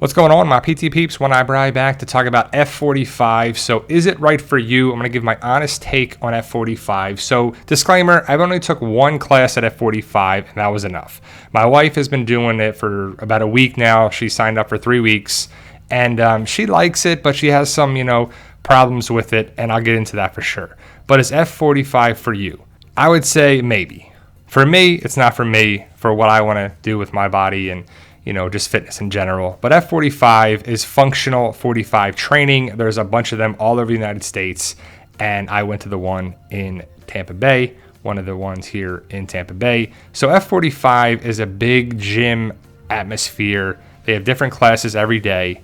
What's going on, my PT peeps? One Eyebrow back to talk about F45. So is it right for you? I'm going to give my honest take on F45. So disclaimer, I've only took one class at F45 and that was enough. My wife has been doing it for about a week now. She signed up for 3 weeks and she likes it, but she has some, problems with it, and I'll get into that for sure. But is F45 for you? I would say maybe. For me, it's not for me, for what I want to do with my body and just fitness in general. But F45 is functional 45 training. There's a bunch of them all over the United States. And I went to the one in Tampa Bay, one of the ones here in Tampa Bay. So F45 is a big gym atmosphere. They have different classes every day.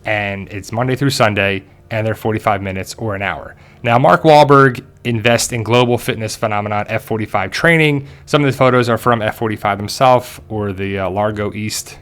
And it's Monday through Sunday. And they're 45 minutes or an hour. Now, Mark Wahlberg invests in global fitness phenomenon F45 training. Some of the photos are from F45 himself or the Largo East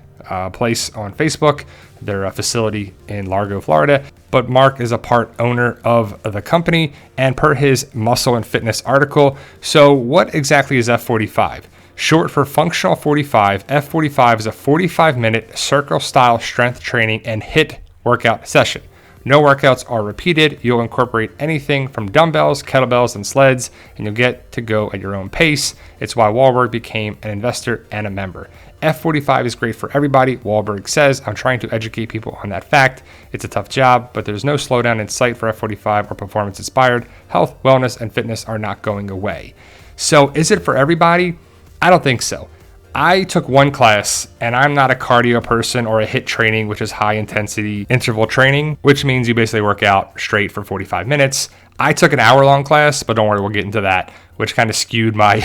place on Facebook, their facility in Largo, Florida. But Mark is a part owner of the company and per his Muscle and Fitness article. So what exactly is F45? Short for Functional 45, F45 is a 45-minute circle-style strength training and HIIT workout session. No workouts are repeated. You'll incorporate anything from dumbbells, kettlebells, and sleds, and you'll get to go at your own pace. It's why Wahlberg became an investor and a member. F45 is great for everybody, Wahlberg says. I'm trying to educate people on that fact. It's a tough job, but there's no slowdown in sight for F45 or performance inspired. Health, wellness, and fitness are not going away. So is it for everybody? I don't think so. I took one class, and I'm not a cardio person or a HIIT training, which is high intensity interval training, which means you basically work out straight for 45 minutes. I took an hour-long class, but don't worry, we'll get into that, which kind of skewed my,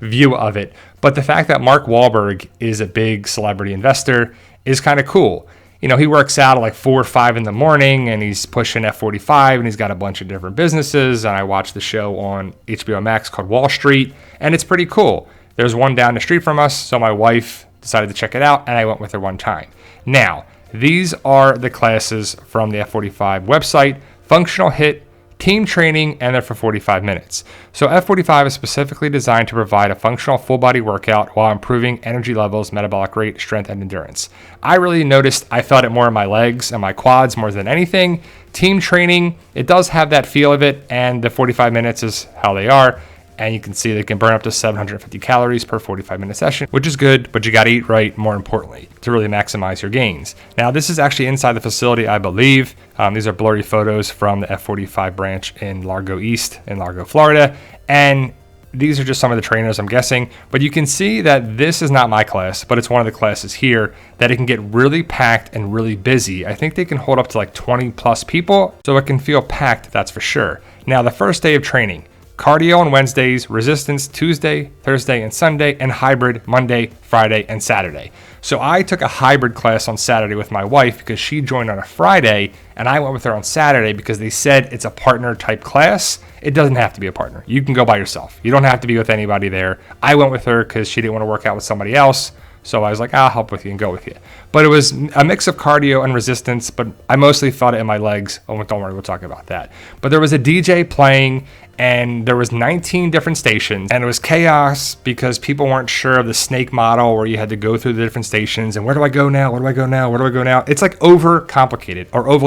view of it. But the fact that Mark Wahlberg is a big celebrity investor is kind of cool. He works out at like 4 or 5 in the morning, and he's pushing F45, and he's got a bunch of different businesses. And I watched the show on HBO Max called Wall Street, and it's pretty cool. There's one down the street from us, so my wife decided to check it out, and I went with her one time. Now, these are the classes from the F45 website: functional HIIT, team training, and they're for 45 minutes. So F45 is specifically designed to provide a functional full body workout while improving energy levels, metabolic rate, strength, and endurance. I really noticed I felt it more in my legs and my quads more than anything. Team training, it does have that feel of it, and the 45 minutes is how they are. And you can see they can burn up to 750 calories per 45-minute session, which is good, but you got to eat right, more importantly, to really maximize your gains. Now, this is actually inside the facility, I believe. These are blurry photos from the F45 branch in Largo East in Largo, Florida. And these are just some of the trainers, I'm guessing. But you can see that this is not my class, but it's one of the classes here, that it can get really packed and really busy. I think they can hold up to like 20 plus people, so it can feel packed, that's for sure. Now, the first day of training: cardio on Wednesdays, resistance Tuesday, Thursday, and Sunday, and hybrid Monday, Friday, and Saturday. So I took a hybrid class on Saturday with my wife because she joined on a Friday, and I went with her on Saturday because they said it's a partner type class. It doesn't have to be a partner. You can go by yourself. You don't have to be with anybody there. I went with her because she didn't want to work out with somebody else. So I was like, I'll help with you and go with you. But it was a mix of cardio and resistance, but I mostly felt it in my legs. Oh, don't worry, we'll talk about that. But there was a DJ playing, and there was 19 different stations, and it was chaos because people weren't sure of the snake model where you had to go through the different stations and where do I go now? Where do I go now? Where do I go now? It's like overly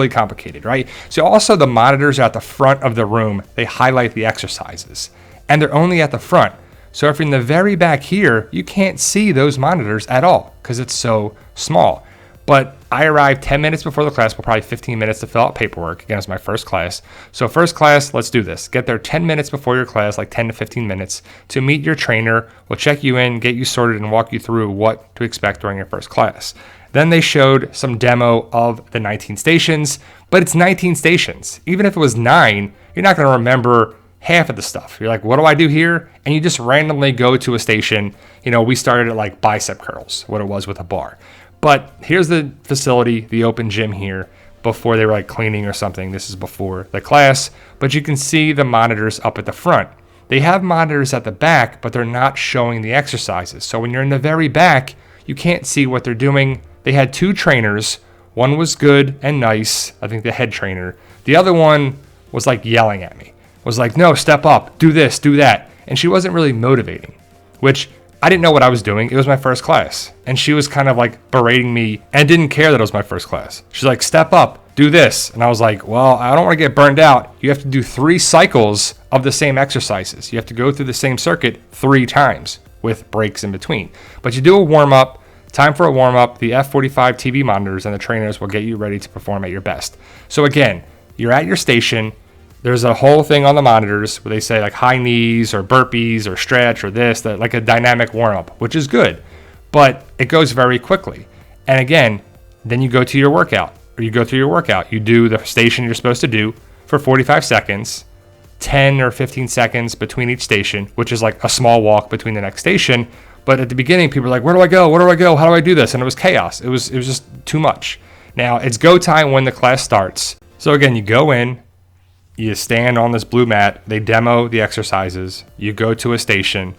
complicated, right? So also the monitors are at the front of the room. They highlight the exercises, and they're only at the front. So if you're in the very back here, you can't see those monitors at all because it's so small. But I arrived 10 minutes before the class, probably 15 minutes to fill out paperwork. Again, it's my first class. So first class, let's do this. Get there 10 minutes before your class, like 10 to 15 minutes, to meet your trainer. We'll check you in, get you sorted, and walk you through what to expect during your first class. Then they showed some demo of the 19 stations, but it's 19 stations. Even if it was 9, you're not going to remember half of the stuff. You're like, what do I do here? And you just randomly go to a station. We started at like bicep curls, what it was with a bar. But here's the facility, the open gym here, before they were like cleaning or something. This is before the class, but you can see the monitors up at the front. They have monitors at the back, but they're not showing the exercises. So when you're in the very back, you can't see what they're doing. They had 2 trainers. One was good and nice, I think the head trainer. The other one was like yelling at me. Was like, no, step up, do this, do that. And she wasn't really motivating, which I didn't know what I was doing. It was my first class. And she was kind of like berating me and didn't care that it was my first class. She's like, step up, do this. And I was like, well, I don't want to get burned out. You have to do 3 cycles of the same exercises. You have to go through the same circuit 3 times with breaks in between. But you do a warm up. Time for a warm up. The F45 TV monitors and the trainers will get you ready to perform at your best. So again, you're at your station. There's a whole thing on the monitors where they say like high knees or burpees or stretch or this, that, like a dynamic warm up, which is good, but it goes very quickly. And again, then you go to your workout, or you go through your workout. You do the station you're supposed to do for 45 seconds, 10 or 15 seconds between each station, which is like a small walk between the next station. But at the beginning, people were like, where do I go? Where do I go? How do I do this? And it was chaos. It was just too much. Now it's go time when the class starts. So again, you go in, you stand on this blue mat, they demo the exercises, you go to a station,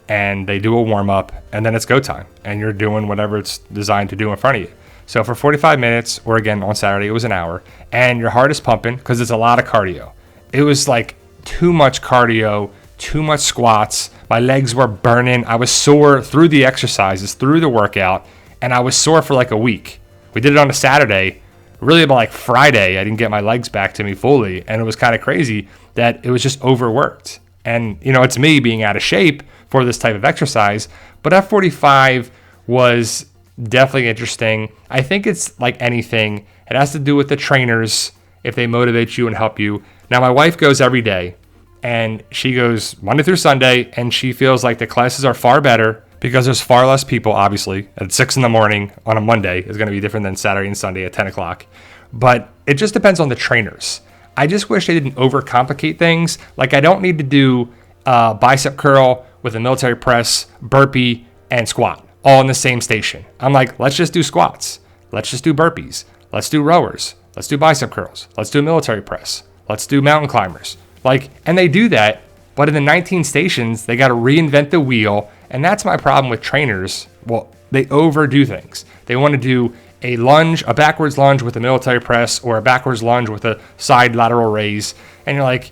and they do a warm-up, and then it's go time, and you're doing whatever it's designed to do in front of you. So for 45 minutes, or again, on Saturday, it was an hour, and your heart is pumping because it's a lot of cardio. It was like too much cardio, too much squats. My legs were burning. I was sore through the exercises, through the workout, and I was sore for like a week. We did it on a Saturday. Really about like Friday, I didn't get my legs back to me fully. And it was kind of crazy that it was just overworked. And, you know, it's me being out of shape for this type of exercise. But F45 was definitely interesting. I think it's like anything. It has to do with the trainers, if they motivate you and help you. Now, my wife goes every day. And she goes Monday through Sunday. And she feels like the classes are far better, because there's far less people, obviously. At 6 in the morning on a Monday is going to be different than Saturday and Sunday at 10 o'clock. But it just depends on the trainers. I just wish they didn't overcomplicate things. Like, I don't need to do bicep curl with a military press, burpee, and squat all in the same station. I'm like, let's just do squats. Let's just do burpees. Let's do rowers. Let's do bicep curls. Let's do military press. Let's do mountain climbers. Like, and they do that, but in the 19 stations, they got to reinvent the wheel. And that's my problem with trainers. Well, they overdo things. They want to do a lunge, a backwards lunge with a military press, or a backwards lunge with a side lateral raise. And you're like,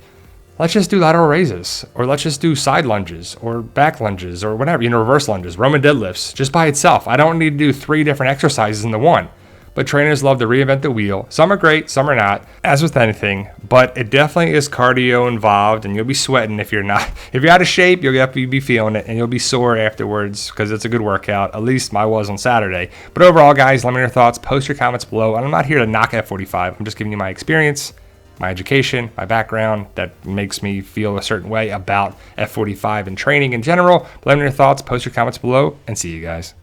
let's just do lateral raises, or let's just do side lunges, or back lunges, or whatever, reverse lunges, Roman deadlifts, just by itself. I don't need to do 3 different exercises into one. But trainers love to reinvent the wheel. Some are great, some are not, as with anything. But it definitely is cardio involved, and you'll be sweating if you're not. If you're out of shape, you'll be feeling it, and you'll be sore afterwards because it's a good workout. At least I was on Saturday. But overall, guys, let me know your thoughts. Post your comments below. And I'm not here to knock F45. I'm just giving you my experience, my education, my background that makes me feel a certain way about F45 and training in general. Let me know your thoughts. Post your comments below, and see you guys.